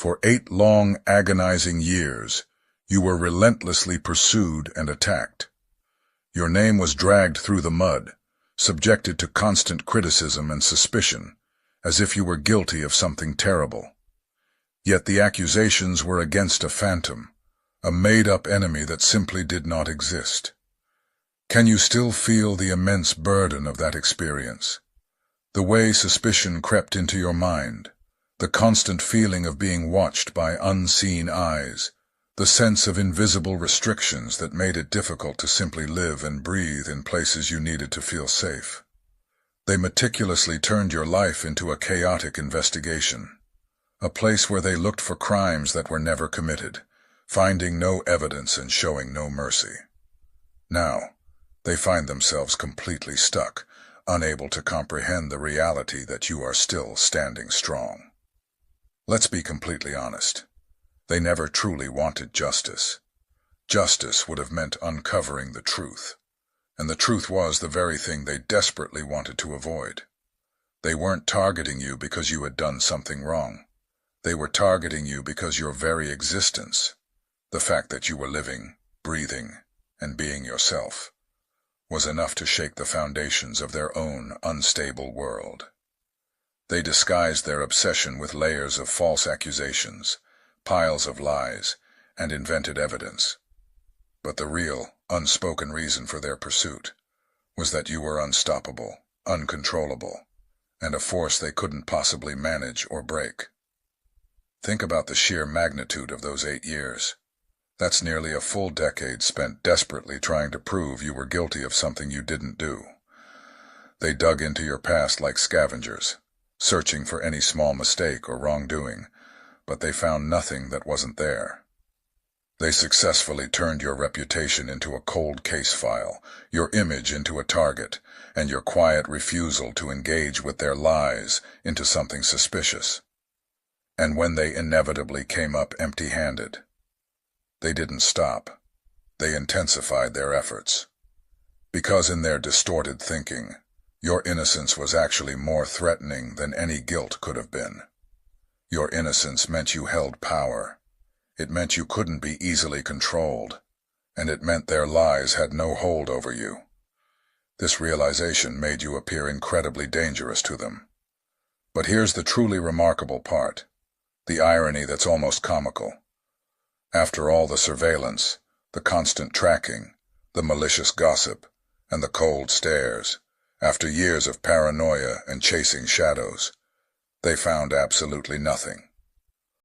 For 8 long, agonizing years, you were relentlessly pursued and attacked. Your name was dragged through the mud, subjected to constant criticism and suspicion, as if you were guilty of something terrible. Yet the accusations were against a phantom, a made-up enemy that simply did not exist. Can you still feel the immense burden of that experience? The way suspicion crept into your mind, the constant feeling of being watched by unseen eyes, the sense of invisible restrictions that made it difficult to simply live and breathe in places you needed to feel safe. They meticulously turned your life into a chaotic investigation, a place where they looked for crimes that were never committed, finding no evidence and showing no mercy. Now, they find themselves completely stuck, unable to comprehend the reality that you are still standing strong. Let's be completely honest. They never truly wanted justice. Justice would have meant uncovering the truth, and the truth was the very thing they desperately wanted to avoid. They weren't targeting you because you had done something wrong. They were targeting you because your very existence, the fact that you were living, breathing, and being yourself, was enough to shake the foundations of their own unstable world. They disguised their obsession with layers of false accusations, piles of lies, and invented evidence. But the real, unspoken reason for their pursuit was that you were unstoppable, uncontrollable, and a force they couldn't possibly manage or break. Think about the sheer magnitude of those 8 years. That's nearly a full decade spent desperately trying to prove you were guilty of something you didn't do. They dug into your past like scavengers, searching for any small mistake or wrongdoing, but they found nothing that wasn't there. They successfully turned your reputation into a cold case file, your image into a target, and your quiet refusal to engage with their lies into something suspicious. And when they inevitably came up empty-handed, they didn't stop. They intensified their efforts. Because in their distorted thinking, your innocence was actually more threatening than any guilt could have been. Your innocence meant you held power. It meant you couldn't be easily controlled, and it meant their lies had no hold over you. This realization made you appear incredibly dangerous to them. But here's the truly remarkable part, the irony that's almost comical. After all the surveillance, the constant tracking, the malicious gossip, and the cold stares, after years of paranoia and chasing shadows, they found absolutely nothing.